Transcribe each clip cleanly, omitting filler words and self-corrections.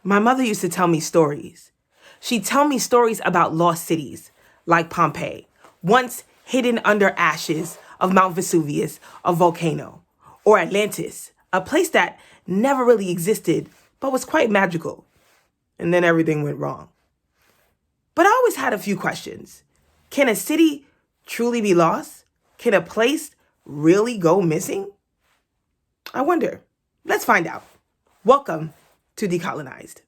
My mother used to tell me stories. She'd tell me stories about lost cities, like Pompeii, once hidden under ashes of Mount Vesuvius, a volcano, or Atlantis, a place that never really existed but was quite magical. And then everything went wrong. But I always had a few questions. Can a city truly be lost? Can a place really go missing? I wonder. Let's find out. Welcome to Decolonized.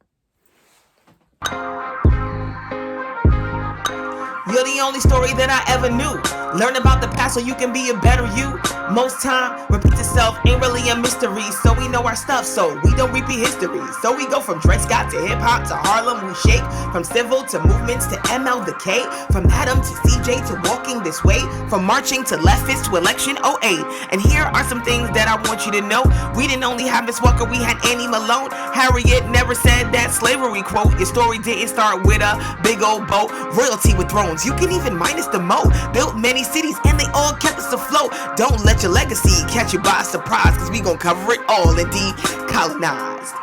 You're the only story that I ever knew. Learn about the past so you can be a better you. Most time, repeat yourself ain't really a mystery. So we know our stuff, so we don't repeat history. So we go from Dre Scott to hip hop to Harlem, we shake. From civil to movements to MLK. From Adam to CJ to walking this way. From marching to leftists to election '08. And here are some things that I want you to know. We didn't only have Miss Walker, we had Annie Malone. Harriet never said that slavery quote. Your story didn't start with a big old boat. Royalty with thrones, you can even minus the mo. Built many cities and they all kept us afloat. Don't let your legacy catch you by surprise, cause we gon' cover it all in Decolonized.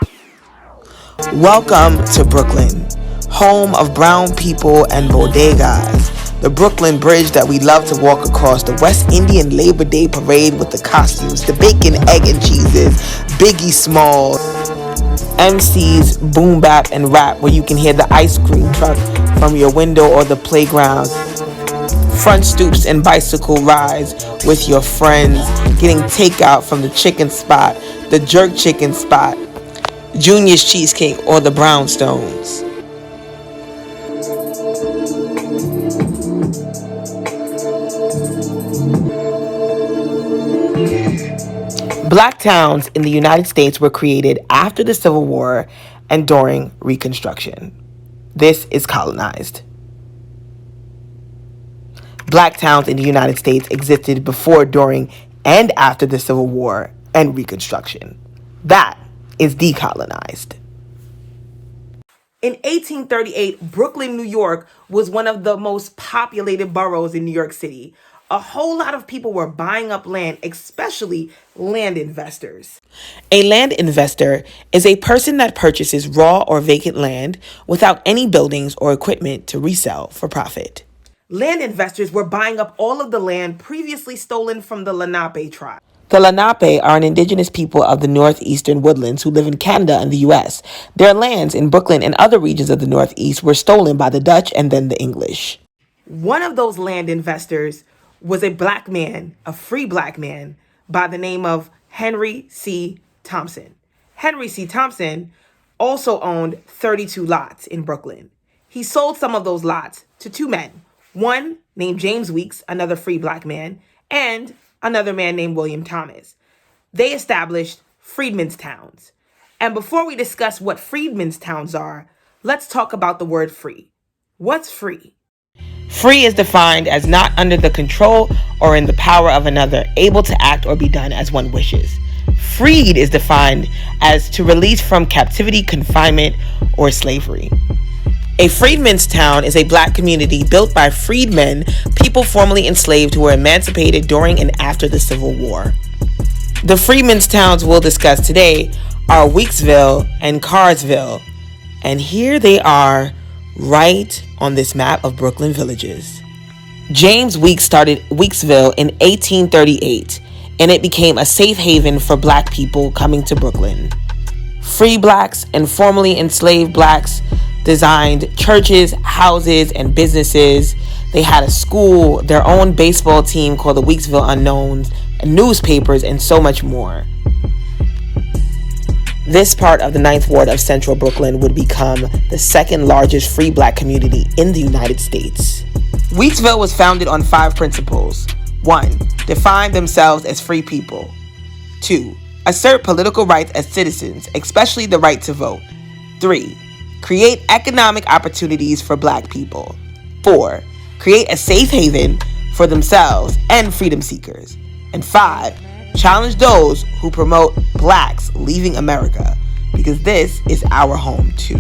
Welcome to Brooklyn, home of brown people and bodegas. The Brooklyn Bridge that we love to walk across, the West Indian Labor Day parade with the costumes, the bacon, egg, and cheeses, Biggie Smalls, MCs, boom bap, and rap, where you can hear the ice cream truck from your window or the playground. Front stoops and bicycle rides with your friends, getting takeout from the chicken spot, the jerk chicken spot, Junior's Cheesecake, or the Brownstones. Black towns in the United States were created after the Civil War and during Reconstruction. This is Colonized. Black towns in the United States existed before, during, and after the Civil War and Reconstruction. That is Decolonized. In 1838, Brooklyn, New York was one of the most populated boroughs in New York City. A whole lot of people were buying up land, especially land investors. A land investor is a person that purchases raw or vacant land without any buildings or equipment to resell for profit. Land investors were buying up all of the land previously stolen from the Lenape tribe. The Lenape are an indigenous people of the northeastern woodlands who live in Canada and the U.S. Their lands in Brooklyn and other regions of the Northeast were stolen by the Dutch and then the English. One of those land investors was a black man, a free black man, by the name of Henry C. Thompson. Henry C. Thompson also owned 32 lots in Brooklyn. He sold some of those lots to two men, one named James Weeks, another free black man, and another man named William Thomas. They established Freedmen's towns. And before we discuss what Freedmen's towns are, let's talk about the word free. What's free? Free is defined as not under the control or in the power of another, able to act or be done as one wishes. Freed is defined as to release from captivity, confinement, or slavery. A freedmen's town is a black community built by freedmen, people formerly enslaved who were emancipated during and after the Civil War. The freedmen's towns we'll discuss today are Weeksville and Carsville, and here they are right on this map of Brooklyn villages. James Weeks started Weeksville in 1838, and it became a safe haven for black people coming to Brooklyn. Free blacks and formerly enslaved blacks designed churches, houses, and businesses. They had a school, their own baseball team called the Weeksville Unknowns, and newspapers, and so much more. This part of the 9th Ward of Central Brooklyn would become the second largest free black community in the United States. Weeksville was founded on 5 principles. 1. Define themselves as free people. 2. Assert political rights as citizens, especially the right to vote. 3. Create economic opportunities for black people. 4. Create a safe haven for themselves and freedom seekers. And 5. Challenge those who promote blacks leaving America, because this is our home too.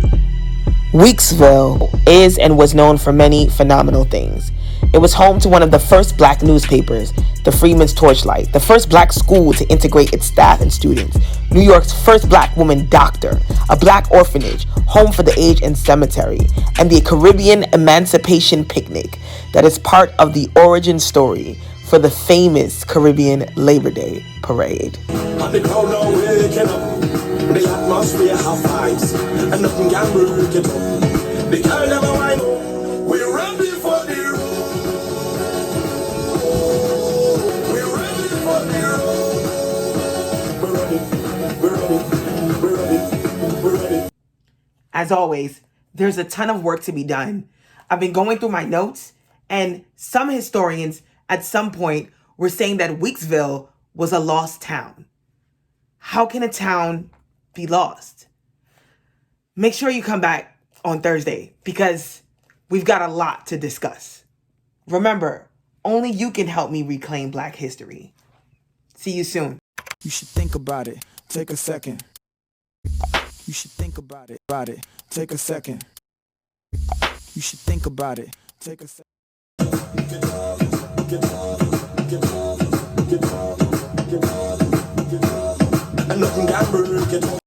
Weeksville is and was known for many phenomenal things. It was home to one of the first black newspapers, the Freedmen's Torchlight, the first black school to integrate its staff and students, New York's first black woman doctor, a black orphanage, home for the aged and cemetery, and the Caribbean Emancipation Picnic that is part of the origin story for the famous Caribbean Labor Day Parade. And the crowd now waking up, the atmosphere have vibes, and nothing can break it up. The girl never wind up, we're ready for the road. We're ready for the road. We're ready, we're ready, we're ready, we're ready. As always, there's a ton of work to be done. I've been going through my notes, and some historians at some point were saying that Weeksville was a lost town. How can a town be lost? Make sure you come back on Thursday because we've got a lot to discuss. Remember, only you can help me reclaim Black history. See you soon. You should think about it. Take a second. You should think about it. Take a second. You should think about it. Take a second. And nothing can break it up.